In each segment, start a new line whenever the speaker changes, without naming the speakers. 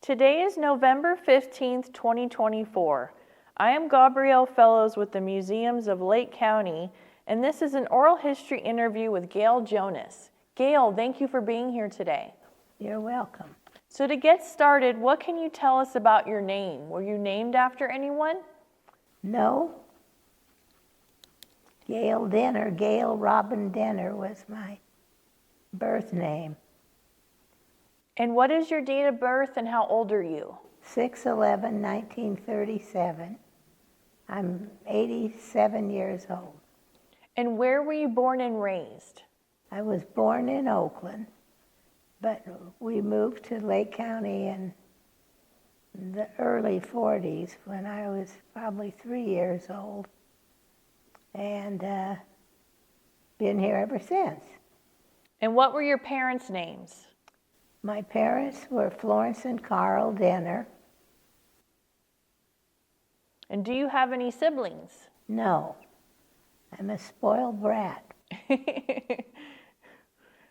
Today is November 15th, 2024. I am Gabriele Fellows with the Museums of Lake County, and this is an oral history interview with Gail Jonas. Gail, thank you for being here today.
You're welcome.
So to get started, what can you tell us about your name? Were you named after anyone?
No. Gail Denner, Gail Robin Denner was my birth name.
And what is your date of birth and how old are you?
6/11/1937. I'm 87 years old.
And where were you born and raised?
I was born in Oakland, but we moved to Lake County in the early 40s when I was probably 3 years old, and been here ever since.
And what were your parents' names?
My parents were Florence and Carl Denner.
And do you have any siblings?
No, I'm a spoiled brat.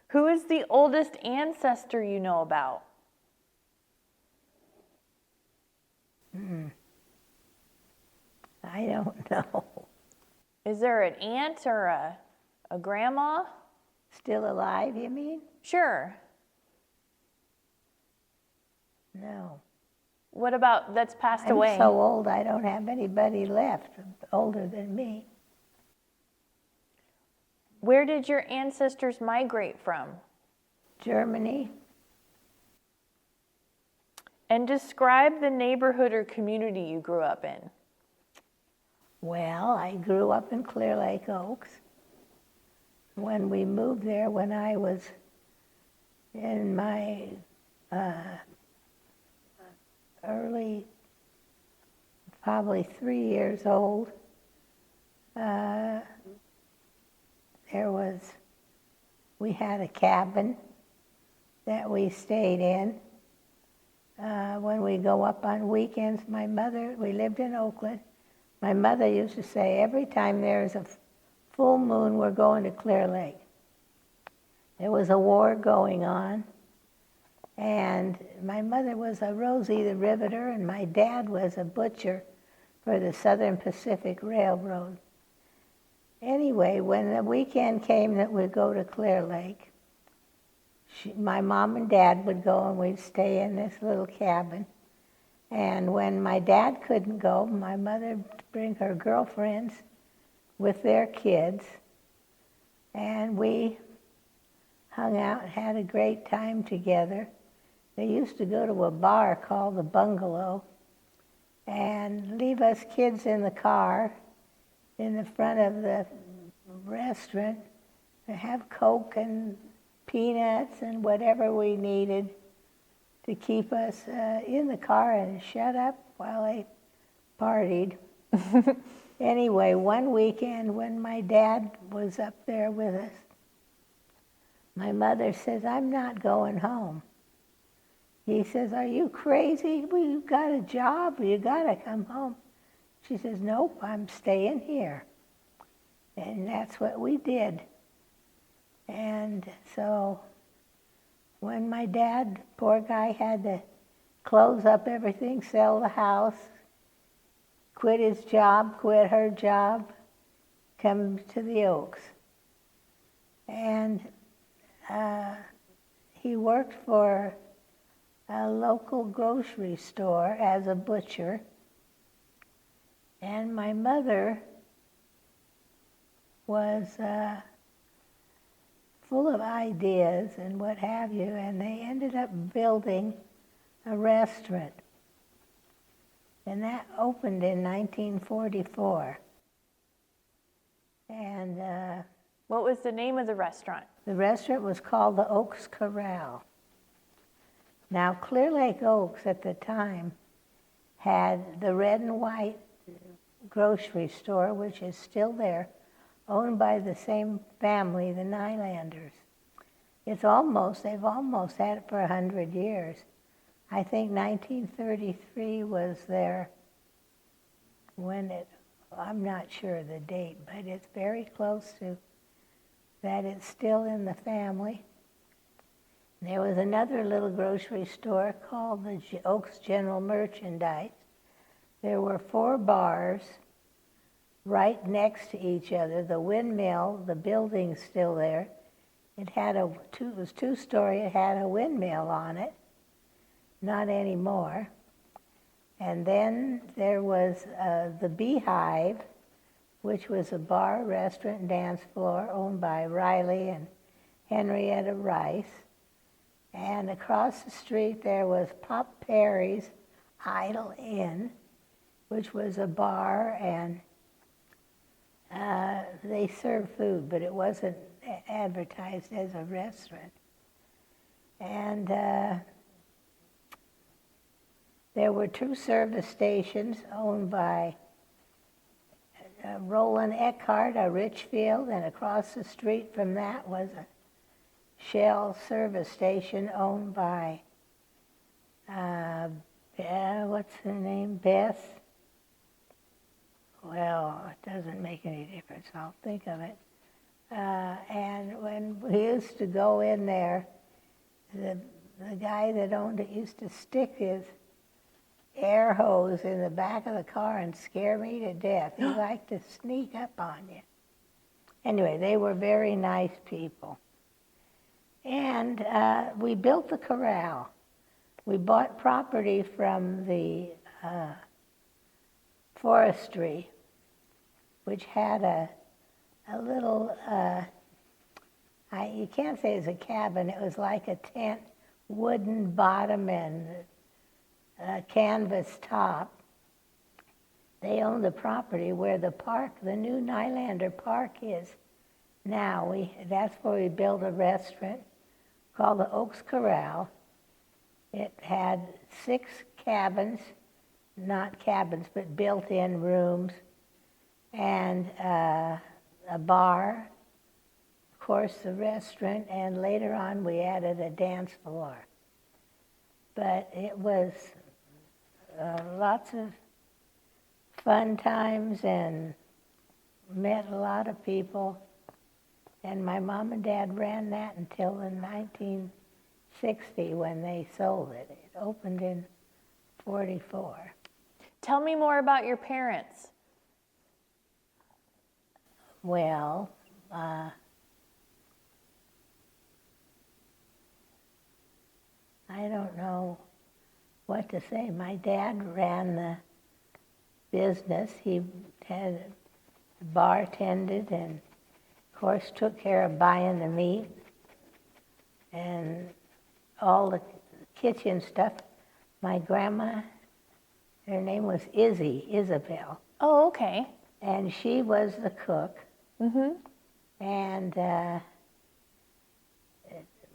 Who is the oldest ancestor you know about?
I don't know.
Is there an aunt or a grandma?
Still alive, you mean?
Sure.
No.
What about that's passed away?
I'm so old I don't have anybody left older than me.
Where did your ancestors migrate from?
Germany.
And describe the neighborhood or community you grew up in.
Well, I grew up in Clearlake Oaks. When we moved there, when I was in my early, probably 3 years old, we had a cabin that we stayed in. When we go up on weekends, we lived in Oakland. My mother used to say, every time there's a full moon, we're going to Clear Lake. There was a war going on, and my mother was a Rosie the Riveter, and my dad was a butcher for the Southern Pacific Railroad. Anyway, when the weekend came that we'd go to Clear Lake, my mom and dad would go and we'd stay in this little cabin. And when my dad couldn't go, my mother would bring her girlfriends with their kids, and we hung out and had a great time together. They used to go to a bar called the Bungalow and leave us kids in the car in the front of the restaurant to have Coke and peanuts and whatever we needed to keep us in the car and shut up while they partied. Anyway, one weekend when my dad was up there with us, my mother says, I'm not going home. He says, are you crazy? Well, you've got a job. You got to come home. She says, nope, I'm staying here. And that's what we did. And so when my dad, poor guy, had to close up everything, sell the house, quit his job, quit her job, come to the Oaks. And he worked for a local grocery store as a butcher. And my mother was full of ideas and what have you, and they ended up building a restaurant. And that opened in 1944. And
What was the name of the restaurant?
the restaurant was called the Oaks Corral. Now, Clearlake Oaks at the time had the red and white grocery store, which is still there, owned by the same family, the Nylanders. They've almost had it for 100 years. I think 1933 was there I'm not sure the date, but it's very close to that. It's still in the family. There was another little grocery store called the Oaks General Merchandise. There were 4 bars right next to each other. The windmill, the building's still there. It was 2-story. It had a windmill on it. Not anymore. And then there was the Beehive, which was a bar, restaurant, and dance floor owned by Riley and Henrietta Rice. And across the street there was Pop Perry's Idle Inn, which was a bar, and they served food, but it wasn't advertised as a restaurant. And there were 2 service stations owned by Roland Eckhart of Richfield, and across the street from that was a Shell service station owned by, what's her name, Beth? Well, it doesn't make any difference, I'll think of it. And when we used to go in there, the guy that owned it used to stick his air hose in the back of the car and scare me to death. He liked to sneak up on you. Anyway, they were very nice people. And we built the corral. We bought property from the forestry, which had a little, you can't say it's a cabin, it was like a tent, wooden bottom and canvas top. They owned the property where the park, the new Nylander Park is now. That's where we built a restaurant called the Oaks Corral. It had 6 cabins, not cabins, but built-in rooms, and a bar, of course the restaurant, and later on we added a dance floor. But it was lots of fun times and met a lot of people. And my mom and dad ran that until in 1960 when they sold it. It opened in 44.
Tell me more about your parents.
Well, I don't know what to say. My dad ran the business. He had bartended and, of course, took care of buying the meat and all the kitchen stuff. My grandma, her name was Isabel.
Oh, okay.
And she was the cook.
Mm-hmm.
And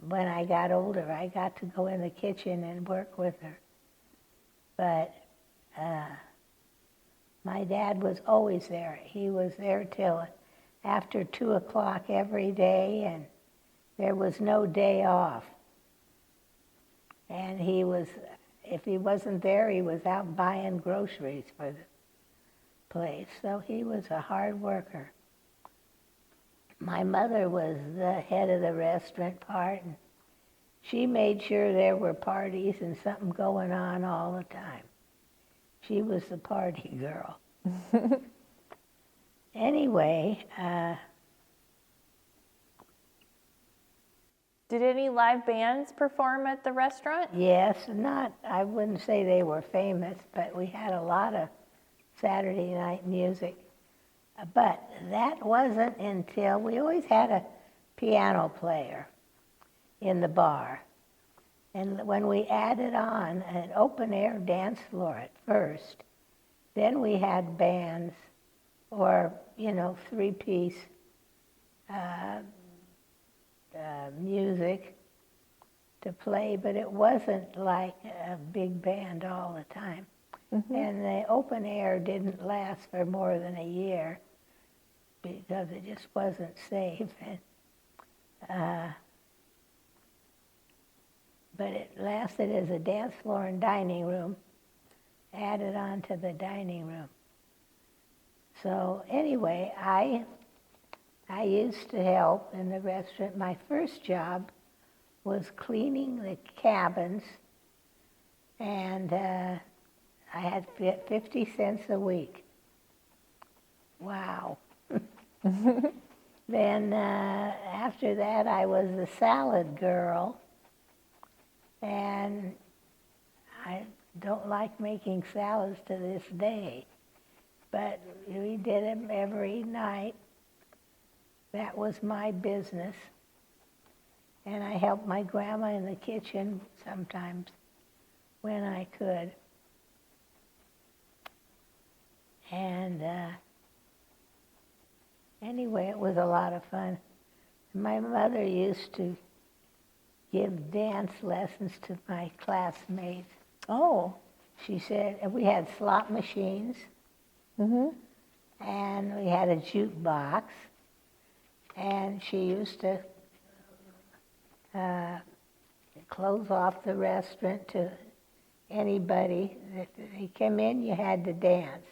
when I got older, I got to go in the kitchen and work with her. But my dad was always there. He was there till after 2 o'clock every day, and there was no day off. And he was, if he wasn't there, he was out buying groceries for the place. So he was a hard worker. My mother was the head of the restaurant part, and she made sure there were parties and something going on all the time. She was the party girl. Anyway,
did any live bands perform at the restaurant?
yes, I wouldn't say they were famous, but we had a lot of Saturday night music. But that wasn't until, we always had a piano player in the bar. And when we added on an open air dance floor at first, then we had bands or, 3-piece music to play, but it wasn't like a big band all the time. Mm-hmm. And the open air didn't last for more than a year because it just wasn't safe. And, but it lasted as a dance floor and dining room, added on to the dining room. So anyway, I used to help in the restaurant. My first job was cleaning the cabins, and I had 50 cents a week. Wow. Then after that, I was the salad girl, and I don't like making salads to this day, but we did them every night. That was my business, and I helped my grandma in the kitchen sometimes when I could. And anyway, it was a lot of fun. My mother used to give dance lessons to my classmates.
Oh.
She said, and we had slot machines, and we had a jukebox, and she used to close off the restaurant to anybody that they came in, you had to dance.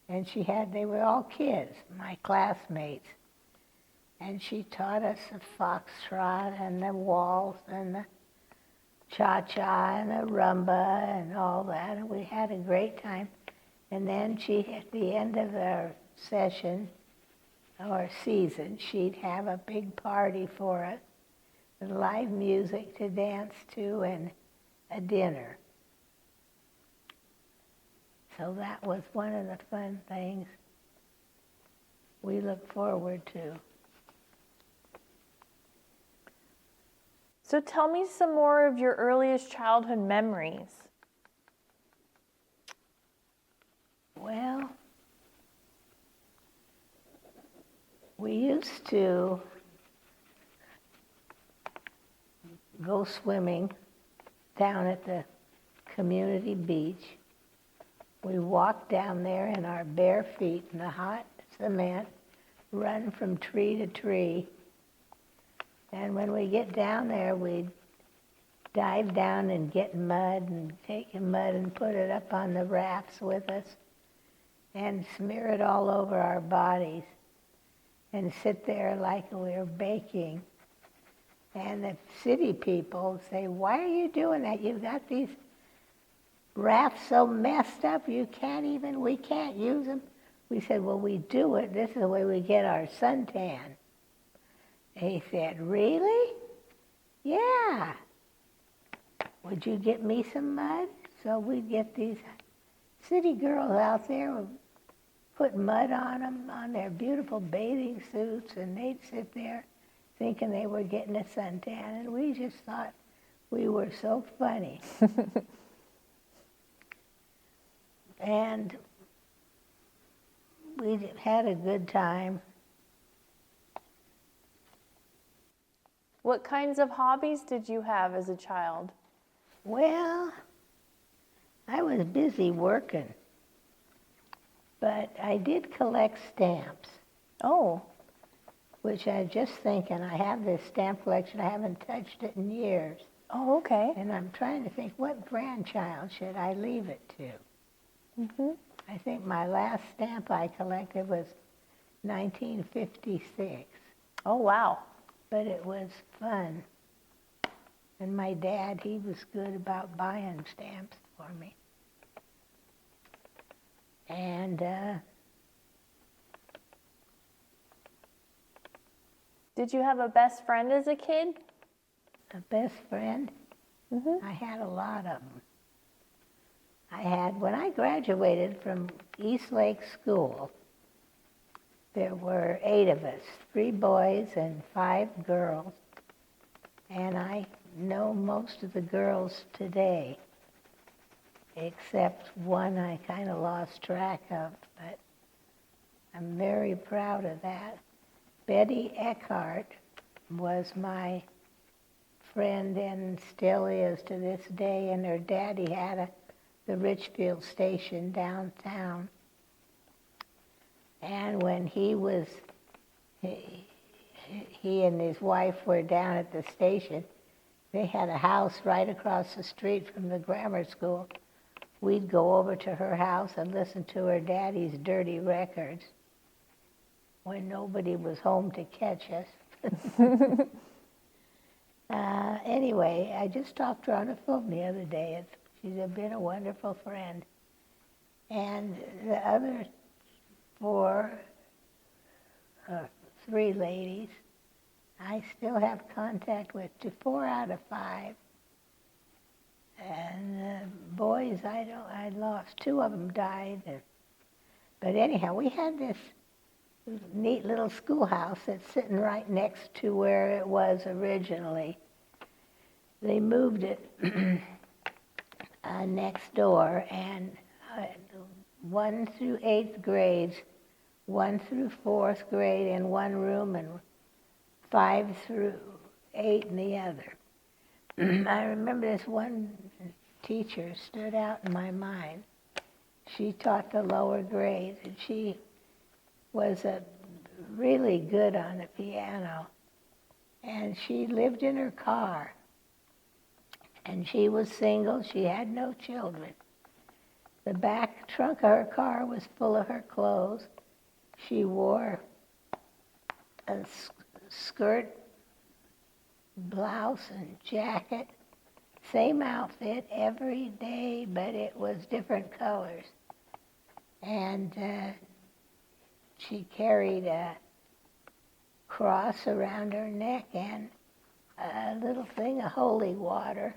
And they were all kids, my classmates. And she taught us the foxtrot and the waltz and the cha-cha and the rumba and all that, and we had a great time. And then at the end of our session, or season, she'd have a big party for us with live music to dance to and a dinner. So that was one of the fun things we look forward to.
So tell me some more of your earliest childhood memories.
Well, we used to go swimming down at the community beach. We walked down there in our bare feet in the hot cement, run from tree to tree. And when we get down there, we'd dive down and get mud and take the mud and put it up on the rafts with us and smear it all over our bodies and sit there like we were baking. And the city people say, "Why are you doing that? You've got these rafts so messed up, we can't use them." We said, "Well, we do it. This is the way we get our suntan." And he said, "Really?" "Yeah. Would you get me some mud?" So we'd get these city girls out there, would put mud on them, on their beautiful bathing suits, and they'd sit there thinking they were getting a suntan, and we just thought we were so funny. And we had a good time.
What kinds of hobbies did you have as a child?
Well, I was busy working, but I did collect stamps.
Oh.
Which I was just thinking, I have this stamp collection, I haven't touched it in years.
Oh, okay.
And I'm trying to think, what grandchild should I leave it to? I think my last stamp I collected was 1956.
Oh, wow.
But it was fun. And my dad, he was good about buying stamps for me. And
did you have a best friend as a kid?
a best friend, I had a lot of them. When I graduated from East Lake School, there were 8 of us, 3 boys and 5 girls. And I know most of the girls today, except one I kind of lost track of, but I'm very proud of that. Betty Eckhart was my friend and still is to this day, and her daddy had the Richfield station downtown. And when he and his wife were down at the station, they had a house right across the street from the grammar school. We'd go over to her house and listen to her daddy's dirty records when nobody was home to catch us. Anyway, I just talked to her on the phone the other day. She's been a wonderful friend. And the other three ladies, I still have contact with, 4 out of 5. And the boys, I lost. 2 of them died. But anyhow, we had this neat little schoolhouse that's sitting right next to where it was originally. They moved it next door, and 1 through 8th grades, 1 through 4th grade in one room, and 5 through 8 in the other. I remember this one teacher stood out in my mind. She taught the lower grades, and she was really good on the piano. And she lived in her car. And she was single. She had no children. The back trunk of her car was full of her clothes. She wore a skirt, blouse, and jacket. Same outfit every day, but it was different colors. And she carried a cross around her neck and a little thing of holy water.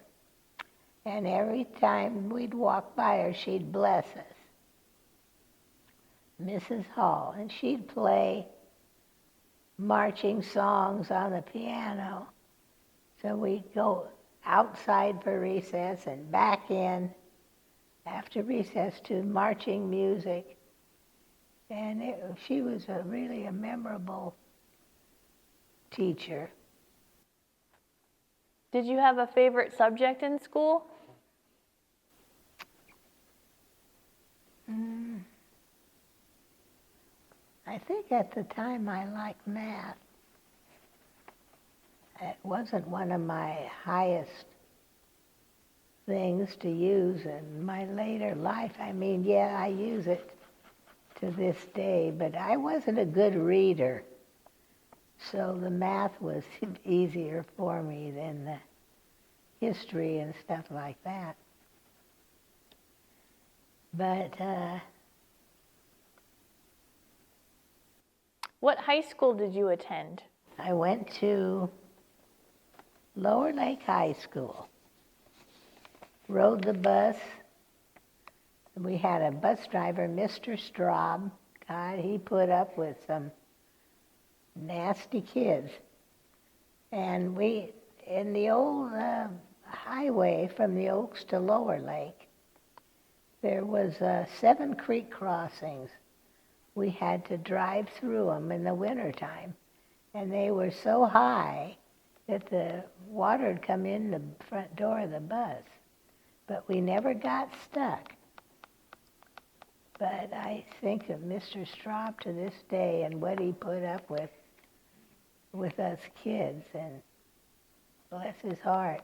And every time we'd walk by her, she'd bless us. Mrs. Hall. And she'd play marching songs on the piano. So we'd go outside for recess and back in after recess to marching music. And she was really a memorable teacher.
Did you have a favorite subject in school?
I think at the time I liked math. It wasn't one of my highest things to use in my later life. I mean, yeah, I use it to this day, but I wasn't a good reader. So the math was easier for me than the history and stuff like that. But
What high school did you attend?
I went to Lower Lake High School, rode the bus. We had a bus driver, Mr. Straub. God, he put up with some nasty kids. And we, in the old highway from the Oaks to Lower Lake, there was 7 creek crossings. We had to drive through them in the wintertime. And they were so high that the water would come in the front door of the bus. But we never got stuck. But I think of Mr. Straub to this day and what he put up with us kids, and bless his heart.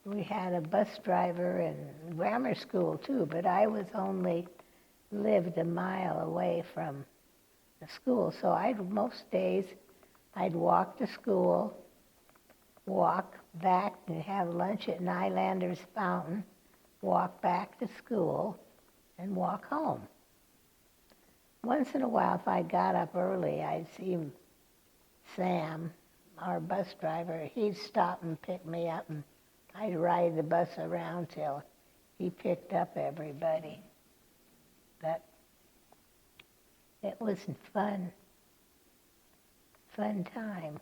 We had a bus driver in grammar school too, but I was only lived a mile away from the school. So most days I'd walk to school, walk back and have lunch at Nylander's Fountain, walk back to school, and walk home. Once in a while, if I got up early, I'd see Sam, our bus driver. He'd stop and pick me up, and I'd ride the bus around till he picked up everybody. But it was fun time.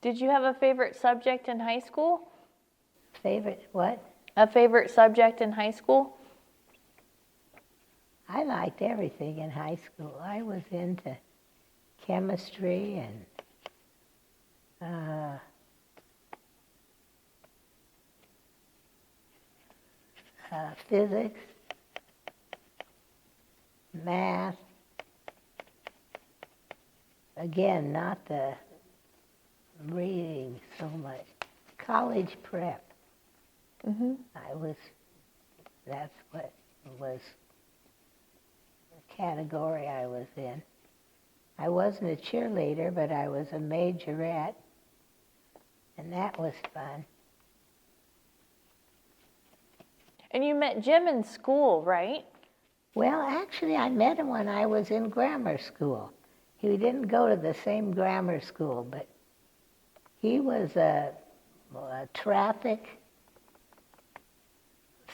Did you have a favorite subject in high school?
Favorite what?
A favorite subject in high school?
I liked everything in high school. I was into chemistry and physics, math. Again, not the reading so much. College prep.
Mm-hmm.
That's what was the category I was in. I wasn't a cheerleader, but I was a majorette. and that was fun.
And you met Jim in school, right?
Well, actually, I met him when I was in grammar school. He didn't go to the same grammar school, but he was a traffic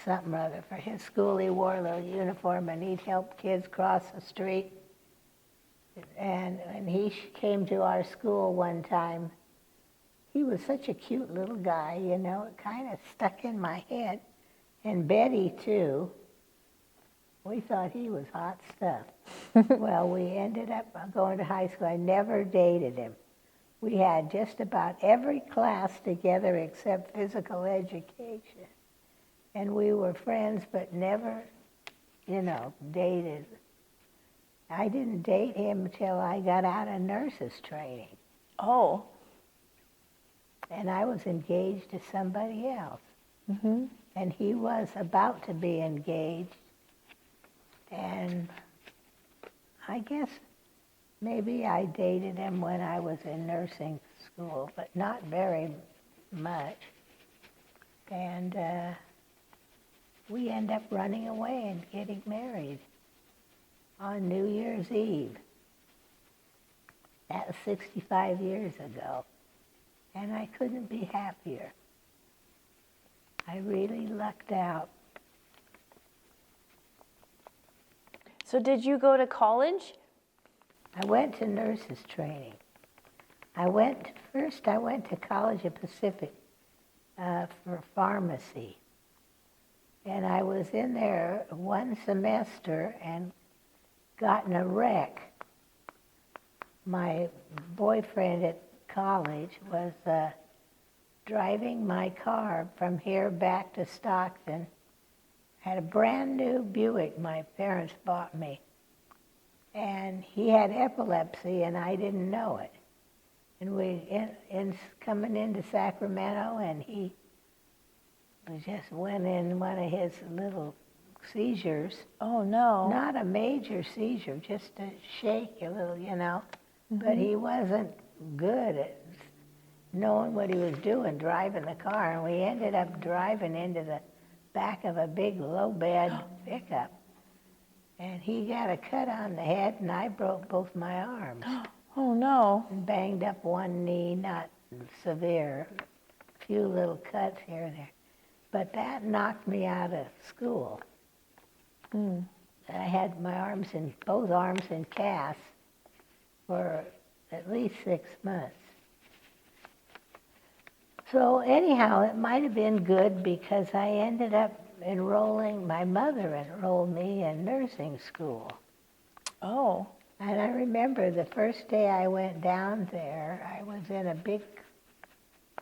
something or other. For his school, he wore a little uniform, and he'd help kids cross the street. And when he came to our school one time, he was such a cute little guy, you know, it kind of stuck in my head. And Betty, too. We thought he was hot stuff. Well, we ended up going to high school. I never dated him. We had just about every class together except physical education. And we were friends, but never, you know, dated. I didn't date him until I got out of nurses training.
Oh.
And I was engaged to somebody else.
Mm-hmm.
And he was about to be engaged. And I guess maybe I dated him when I was in nursing school, but not very much. And we end up running away and getting married on New Year's Eve. That was 65 years ago. And I couldn't be happier. I really lucked out.
So did you go to college?
I went to nurses training. First I went to College of Pacific for pharmacy. And I was in there one semester and got in a wreck. My boyfriend at college was driving my car from here back to Stockton. Had a brand new Buick my parents bought me. And he had epilepsy and I didn't know it. And we coming into Sacramento, and he just went in one of his little seizures.
Oh, no.
Not a major seizure, just a shake a little, you know.
Mm-hmm.
But he wasn't good at knowing what he was doing, driving the car. And we ended up driving into the back of a big low-bed pickup. And he got a cut on the head, and I broke both my arms.
Oh, no.
And banged up one knee, not severe, a few little cuts here and there. But that knocked me out of school.
Mm.
I had both arms in casts for at least 6 months. So anyhow, it might have been good because I ended up my mother enrolled me in nursing school.
Oh.
And I remember the first day I went down there, I was in a big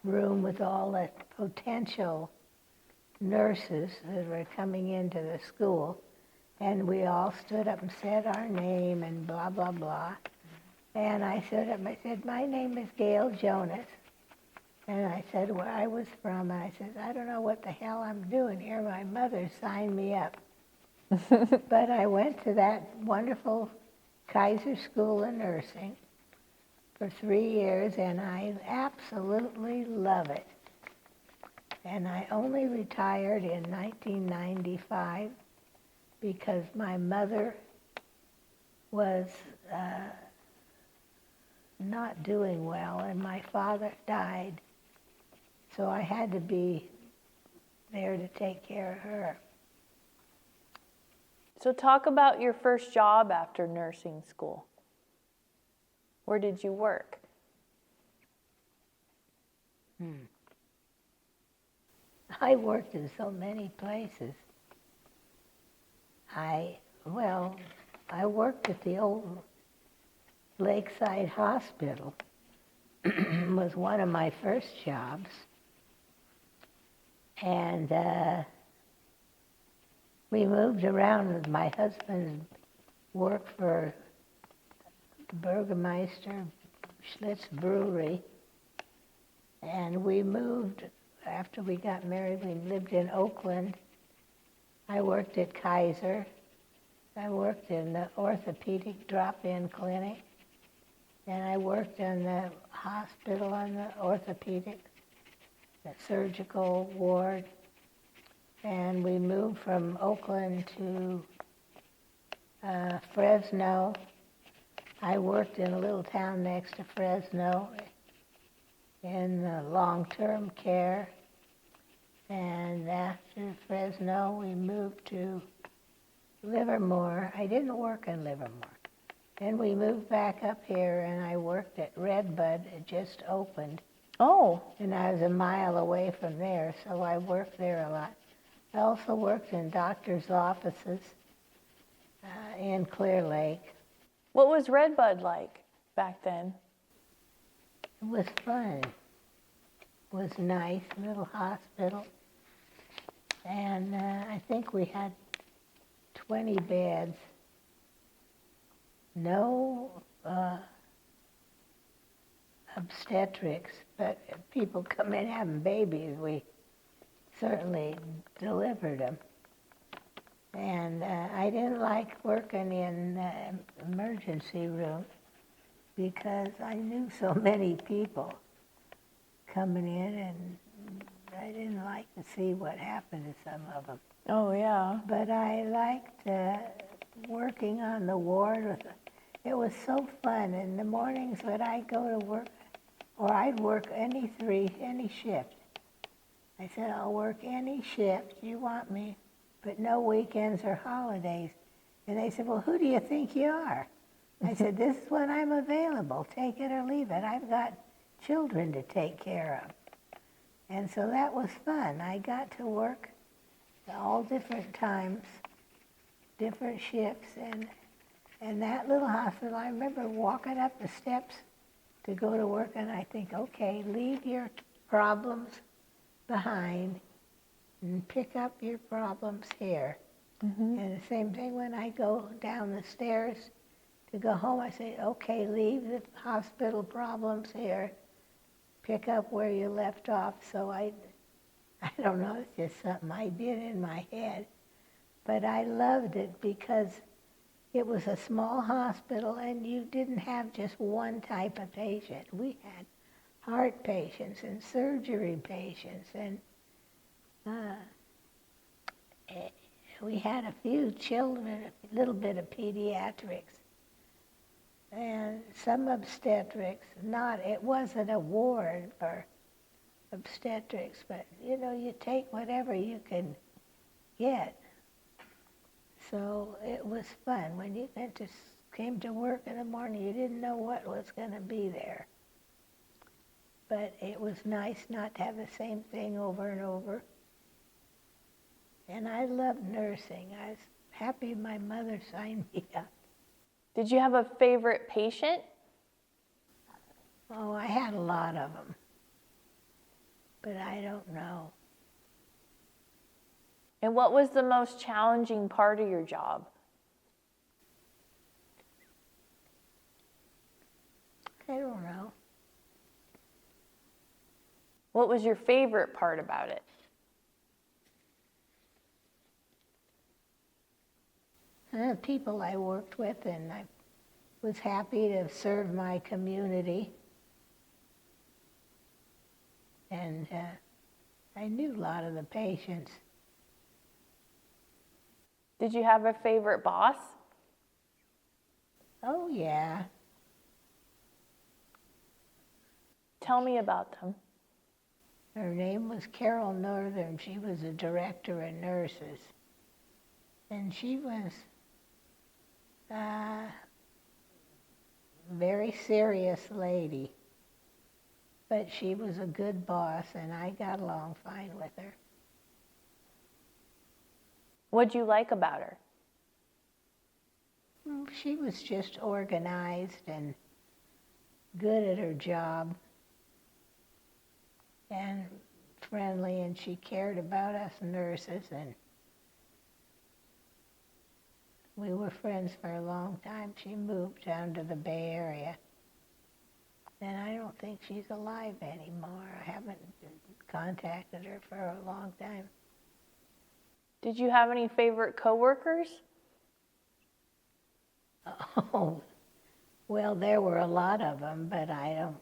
room with all the potential nurses that were coming into the school. And we all stood up and said our name and blah, blah, blah. And I stood up and I said, my name is Gail Jonas. And I said where I was from. And I said, I don't know what the hell I'm doing here. My mother signed me up. But I went to that wonderful Kaiser School of Nursing for 3 years, and I absolutely love it. And I only retired in 1995 because my mother was not doing well, and my father died. So I had to be there to take care of her.
So talk about your first job after nursing school. Where did you work?
I worked in so many places. I worked at the old Lakeside Hospital. Was one of my first jobs. And we moved around with my husband, worked for the Burgermeister Schlitz Brewery. And we moved, after we got married, we lived in Oakland. I worked at Kaiser. I worked in the orthopedic drop-in clinic. And I worked in the hospital on the orthopedic the surgical ward. And we moved from Oakland to Fresno. I worked in a little town next to Fresno in long-term care. And after Fresno, we moved to Livermore. I didn't work in Livermore. Then we moved back up here, and I worked at Redbud. It just opened.
Oh,
And I was a mile away from there, so I worked there a lot. I also worked in doctor's offices in Clearlake.
what was Redbud like back then?
It was fun. It was nice, little hospital. And I think we had 20 beds. No obstetrics, but if people come in having babies, we certainly delivered them. And I didn't like working in the emergency room because I knew so many people coming in, and I didn't like to see what happened to some of them.
Oh, yeah.
But I liked working on the ward with it was so fun. In the mornings when I'd go to work, or I'd work any shift. I said, I'll work any shift you want me, but no weekends or holidays. And they said, well, who do you think you are? I said, this is when I'm available. Take it or leave it. I've got children to take care of. And so that was fun. I got to work all different times, different shifts. And that little hospital, I remember walking up the steps to go to work, and I think, okay, leave your problems behind and pick up your problems here.
Mm-hmm.
And the same thing when I go down the stairs to go home, I say, okay, leave the hospital problems here, pick up where you left off. So I don't know, it's just something I did in my head. But I loved it because it was a small hospital and you didn't have just one type of patient. We had heart patients and surgery patients, and we had a few children, a little bit of pediatrics, and some obstetrics. It wasn't a ward for obstetrics, but you take whatever you can get. So it was fun. When you came to work in the morning, you didn't know what was going to be there. But it was nice not to have the same thing over and over. And I loved nursing. I was happy my mother signed me up.
Did you have a favorite patient?
Oh, I had a lot of them. But I don't know.
And what was the most challenging part of your job?
I don't know.
What was your favorite part about it?
The people I worked with, and I was happy to serve my community. And I knew a lot of the patients.
Did you have a favorite boss?
Oh, yeah.
Tell me about them.
Her name was Carol Northern. She was a director of nurses. And she was a very serious lady. But she was a good boss, and I got along fine with her.
What'd you like about her?
She was just organized and good at her job and friendly, and she cared about us nurses, and we were friends for a long time. She moved down to the Bay Area, and I don't think she's alive anymore. I haven't contacted her for a long time.
Did you have any favorite coworkers?
Oh, well, there were a lot of them, but I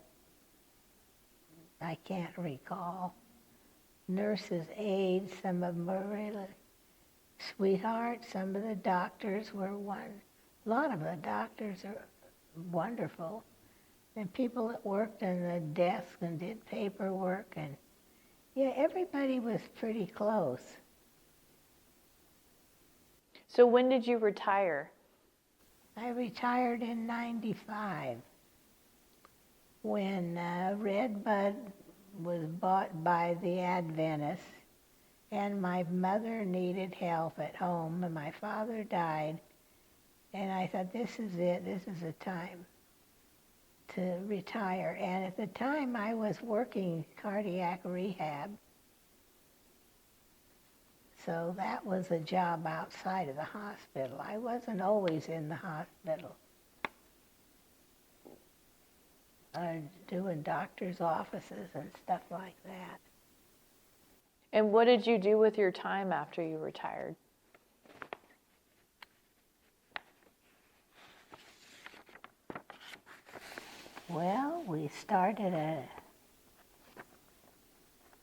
can't recall. nurses' aides. Some of them were really sweethearts. Some of the doctors were a lot of the doctors are wonderful. And people that worked on the desk and did paperwork, and yeah, everybody was pretty close.
So when did you retire?
I retired in '95 when Redbud was bought by the Adventists, and my mother needed help at home, and my father died, and I thought, this is it, this is the time to retire. And at the time I was working cardiac rehab, so that was a job outside of the hospital. I wasn't always in the hospital. Doing doctor's offices and stuff like that.
And what did you do with your time after you retired?
Well, we started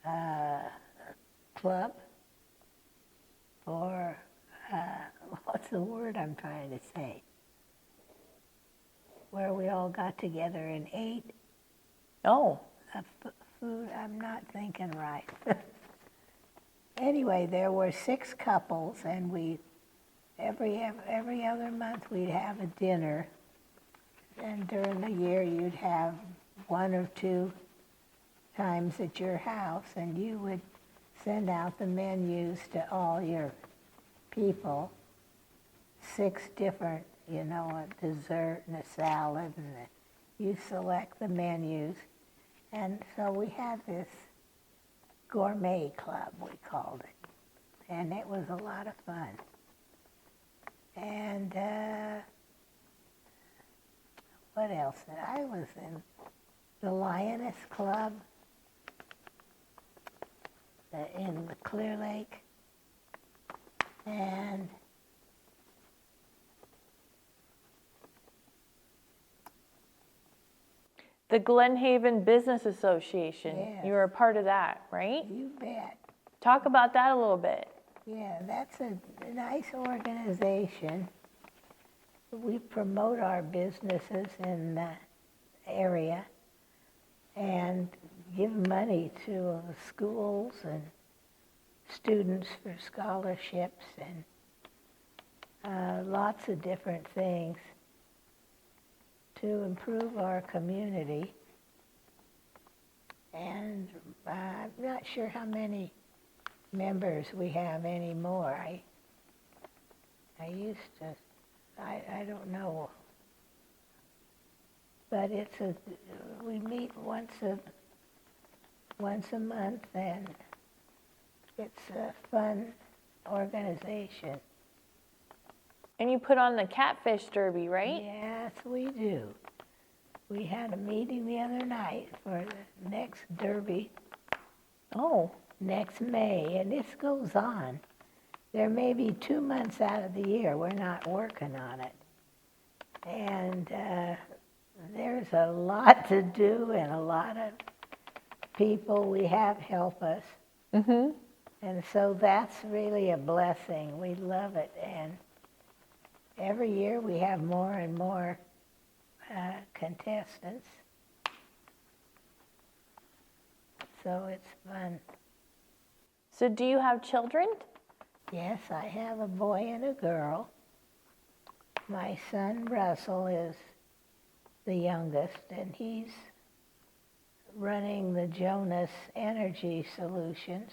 a club for, what's the word I'm trying to say? Where we all got together and ate.
Oh.
Food, I'm not thinking right. Anyway, there were 6 couples, and we, every other month we'd have a dinner. And during the year, you'd have 1 or 2 times at your house, and you would send out the menus to all your people. 6 different, a dessert and a salad, and you select the menus. And so we had this gourmet club, we called it, and it was a lot of fun. And what else? I was in the Lioness Club in the Clearlake, and
The Glenhaven Business Association.
Yes.
You were a part of that, right?
you bet.
Talk about that a little bit.
Yeah, that's a nice organization. We promote our businesses in the area and give money to schools and students for scholarships and lots of different things to improve our community. And I'm not sure how many members we have anymore. I used to, I don't know. But we meet once a month, and it's a fun organization.
And you put on the Catfish Derby, right?
Yes, we do. We had a meeting the other night for the next derby.
Oh.
Next May, and this goes on. There may be 2 months out of the year we're not working on it. And there's a lot to do and a lot of people we have help us.
Mm-hmm.
And so that's really a blessing. We love it. And every year we have more and more contestants. So it's fun.
So do you have children?
Yes, I have a boy and a girl. My son Russell is the youngest, and he's running the Jonas Energy Solutions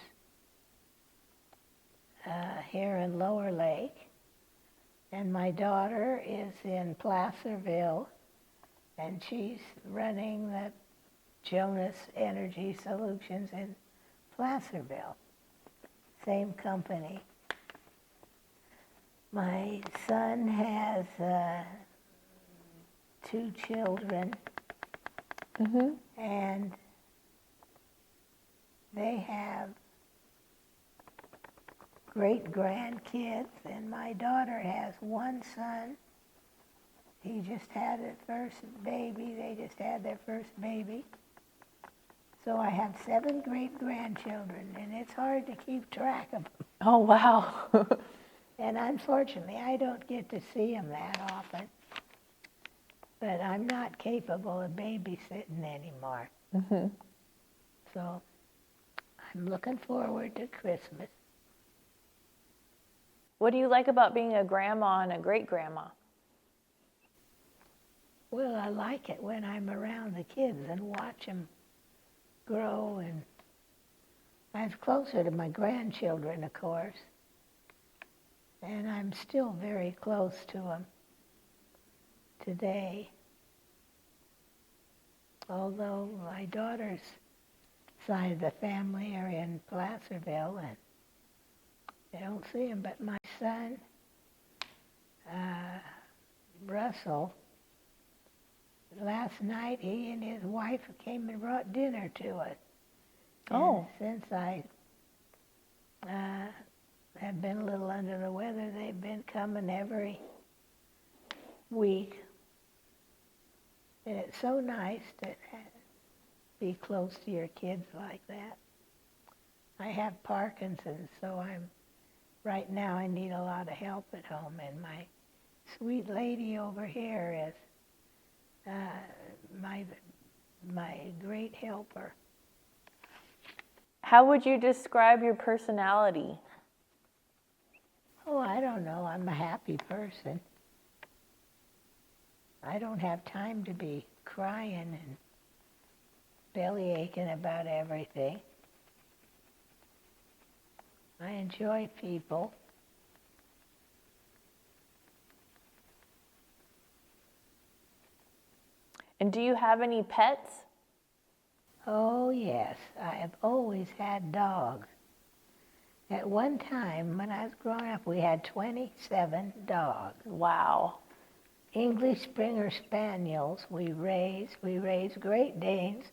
here in Lower Lake. And my daughter is in Placerville, and she's running the Jonas Energy Solutions in Placerville. Same company. My son has 2 children,
Mm-hmm.
and they have great grandkids, and my daughter has 1 son. He just had his first baby. They just had their first baby. So I have 7 great-grandchildren, and it's hard to keep track of them.
Oh, wow.
And unfortunately, I don't get to see them that often. But I'm not capable of babysitting anymore.
Mm-hmm.
So I'm looking forward to Christmas.
What do you like about being a grandma and a great-grandma?
Well, I like it when I'm around the kids and watch them grow, and I'm closer to my grandchildren, of course, and I'm still very close to them today. Although my daughter's side of the family are in Placerville, and I don't see them, but my son, Russell, last night he and his wife came and brought dinner to us.
Oh.
And since I have been a little under the weather, they've been coming every week. And it's so nice to be close to your kids like that. I have Parkinson's, so right now I need a lot of help at home, and my sweet lady over here is my great helper.
How would you describe your personality?
Oh, I don't know. I'm a happy person. I don't have time to be crying and belly aching about everything. I enjoy people.
And do you have any pets?
Oh, yes. I have always had dogs. At one time, when I was growing up, we had 27 dogs.
Wow.
English Springer Spaniels we raised Great Danes,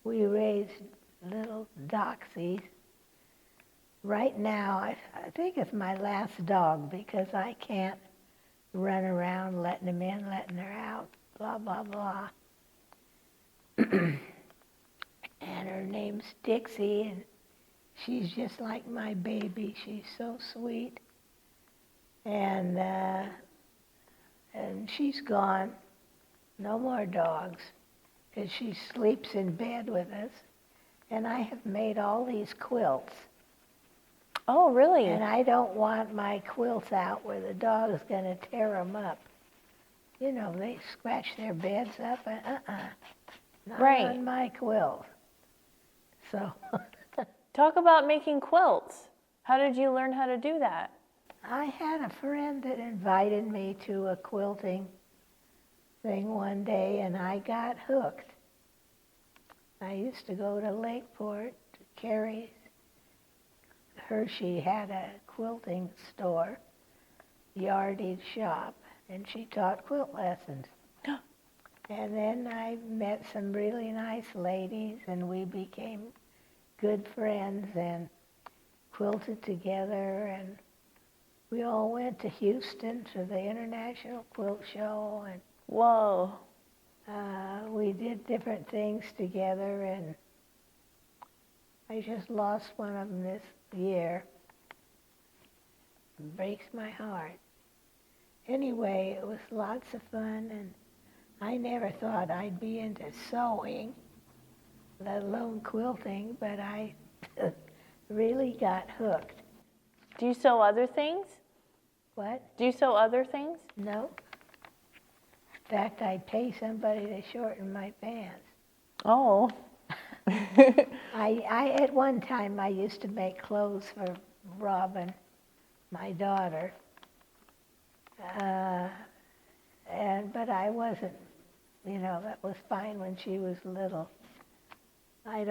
we raised little Doxies. Right now, I think it's my last dog because I can't run around letting them in, letting her out, blah, blah, blah. And her name's Dixie, and she's just like my baby. She's so sweet. And she's gone. No more dogs, because she sleeps in bed with us. And I have made all these quilts.
Oh, really?
And I don't want my quilts out where the dog is going to tear them up. You know, they scratch their beds up. Not
Right.
on my quilt. So
Talk about making quilts. How did you learn how to do that?
I had a friend that invited me to a quilting thing one day, and I got hooked. I used to go to Lakeport to carry Hershey had a quilting store, yardage shop, and she taught quilt lessons. And then I met some really nice ladies, and we became good friends and quilted together, and we all went to Houston to the International Quilt Show, and
Whoa.
we did different things together, and I just lost one of them this year. It breaks my heart. Anyway, it was lots of fun, and I never thought I'd be into sewing, let alone quilting, but I really got hooked.
Do you sew other things?
What?
Do you sew other things?
No. In fact, I pay somebody to shorten my pants.
Oh.
I at one time I used to make clothes for Robin, my daughter, but I wasn't, that was fine when she was little. I'm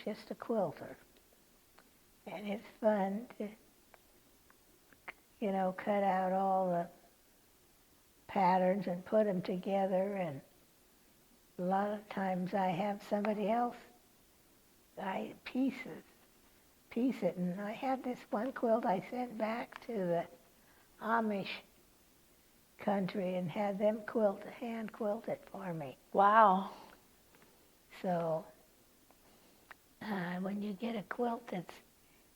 just a quilter, and it's fun to, cut out all the patterns and put them together, and a lot of times I have somebody else, piece it, and I had this one quilt I sent back to the Amish country and had them hand quilt it for me.
Wow.
So when you get a quilt that's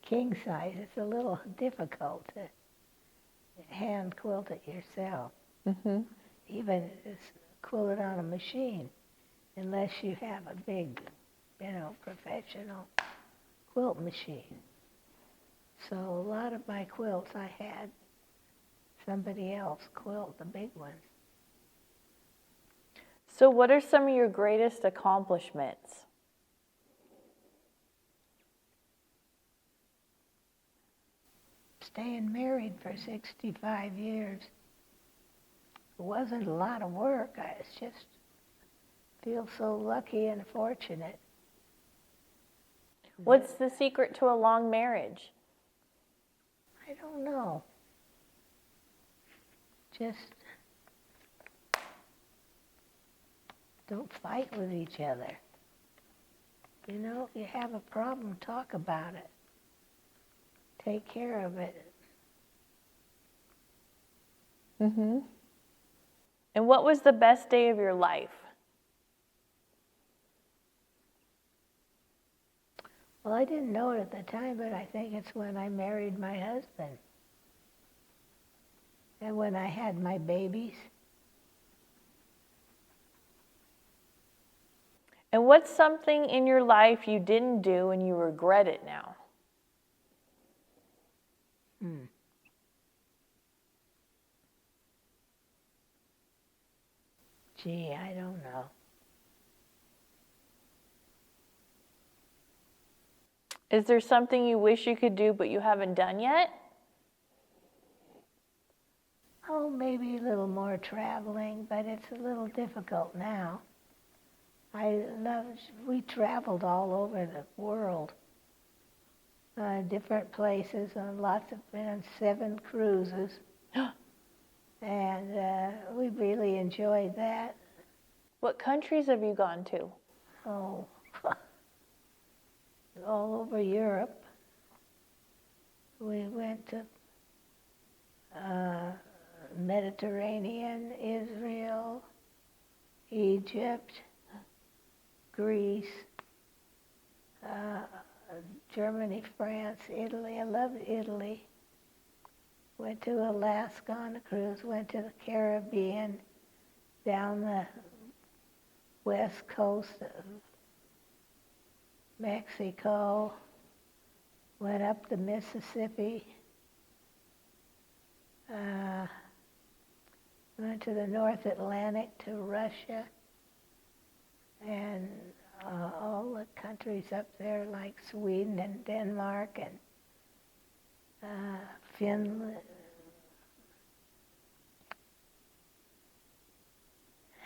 king size, it's a little difficult to hand quilt it yourself.
Mm-hmm.
Even quilt it on a machine, unless you have a big, professional quilt machine. So a lot of my quilts I had somebody else quilt, the big ones.
So what are some of your greatest accomplishments?
Staying married for 65 years. It wasn't a lot of work. I just feel so lucky and fortunate.
What's the secret to a long marriage?
I don't know. Just don't fight with each other. If you have a problem, talk about it. Take care of it.
Mm-hmm. And what was the best day of your life?
Well, I didn't know it at the time, but I think it's when I married my husband. And when I had my babies.
And what's something in your life you didn't do and you regret it now?
Gee, I don't know.
Is there something you wish you could do but you haven't done yet?
Oh, maybe a little more traveling, but it's a little difficult now. We traveled all over the world, different places, on been on 7 cruises. And we really enjoyed that.
What countries have you gone to?
Oh, all over Europe. We went to Mediterranean, Israel, Egypt, Greece, Germany, France, Italy. I love Italy. Went to Alaska on a cruise, went to the Caribbean, down the west coast of Mexico, went up the Mississippi, went to the North Atlantic to Russia, and all the countries up there like Sweden and Denmark and Finland.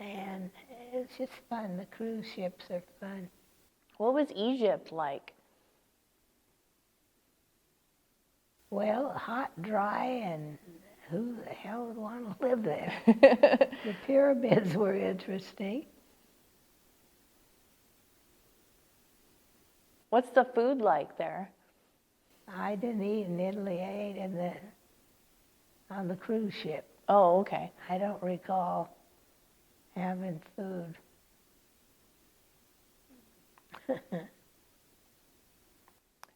And it's just fun. The cruise ships are fun.
What was Egypt like?
Well, hot, dry, and who the hell would want to live there? The pyramids were interesting.
What's the food like there?
I didn't eat in Italy. I ate on the cruise ship.
Oh, okay.
I don't recall having food.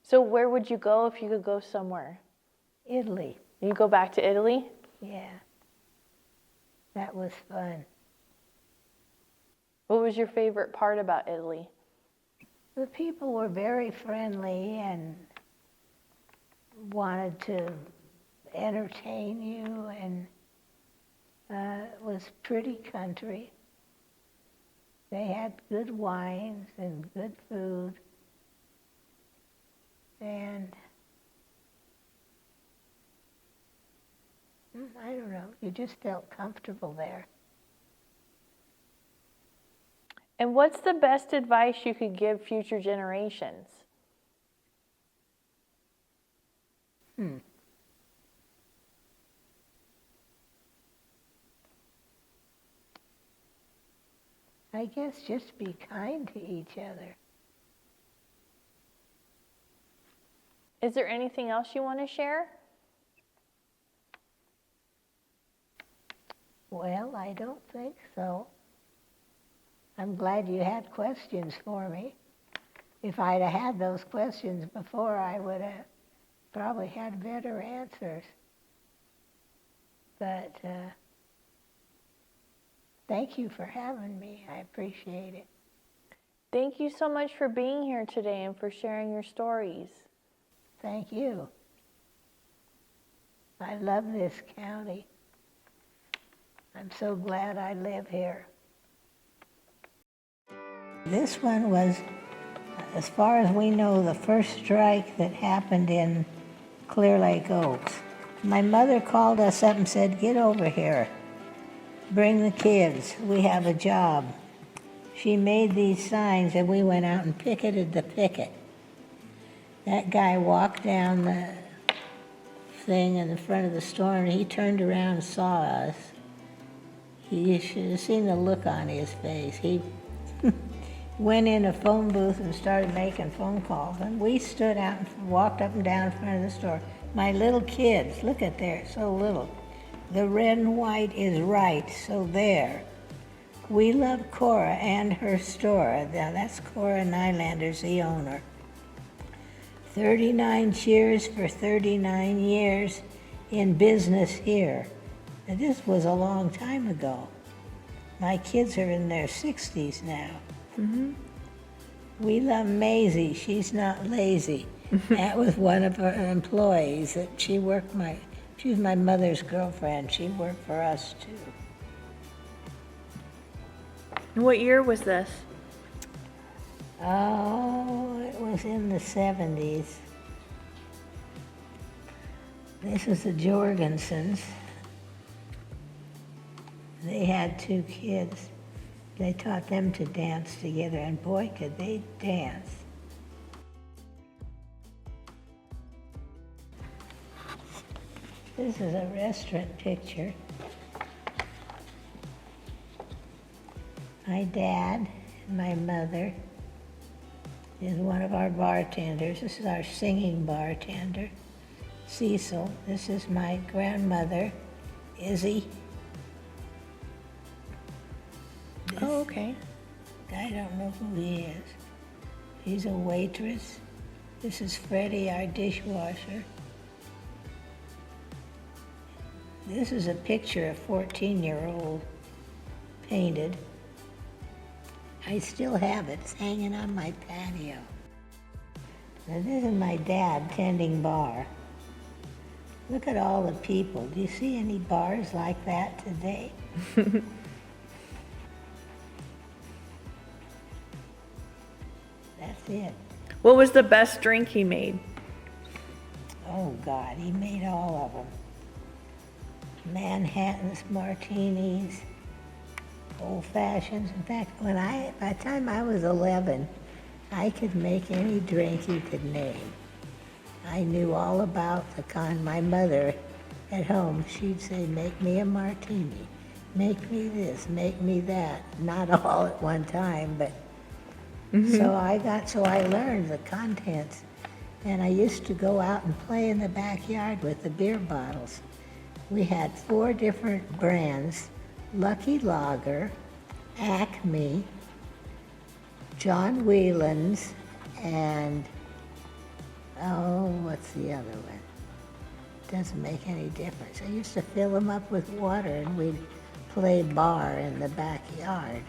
So where would you go if you could go somewhere?
Italy.
You go back to Italy?
Yeah. That was fun.
What was your favorite part about Italy?
The people were very friendly and wanted to entertain you, and it was pretty country. They had good wines and good food, and I don't know, you just felt comfortable there.
And what's the best advice you could give future generations?
I guess just be kind to each other.
Is there anything else you want to share?
Well, I don't think so. I'm glad you had questions for me. If I'd have had those questions before, I would have probably had better answers. But thank you for having me. I appreciate it.
Thank you so much for being here today and for sharing your stories.
Thank you. I love this county. I'm so glad I live here. This one was, as far as we know, the first strike that happened in Clearlake Oaks. My mother called us up and said, "Get over here. Bring the kids. We have a job." She made these signs and we went out and picketed the picket. That guy walked down the thing in the front of the store and he turned around and saw us. You should have seen the look on his face. He went in a phone booth and started making phone calls. And we stood out and walked up and down in front of the store. My little kids, look at there, so little. The red and white is right, so there. We love Cora and her store. Now that's Cora Nylander's the owner. 39 cheers for 39 years in business here. Now, this was a long time ago. My kids are in their 60s now.
Mm-hmm.
We love Maisie. She's not lazy. That was one of her employees. That she was my mother's girlfriend. She worked for us too.
What year was this?
Oh, it was in the 70s. This is the Jorgensens. They had 2 kids. They taught them to dance together, and boy, could they dance. This is a restaurant picture. My dad and my mother is one of our bartenders. This is our singing bartender, Cecil. This is my grandmother, Izzy.
Oh, okay.
I don't know who he is. He's a waitress. This is Freddie, our dishwasher. This is a picture a 14-year-old painted. I still have it. It's hanging on my patio. Now this is my dad tending bar. Look at all the people. Do you see any bars like that today? That's it.
What was the best drink he made?
Oh God, he made all of them. Manhattans, martinis, old fashions. In fact, by the time I was 11, I could make any drink you could name. I knew all about the kind. My mother at home, she'd say, "Make me a martini, make me this, make me that." Not all at one time, but so I learned the contents. And I used to go out and play in the backyard with the beer bottles. We had 4 different brands: Lucky Lager, Acme, John Whelan's, and what's the other one? Doesn't make any difference. I used to fill them up with water and we'd play bar in the backyard.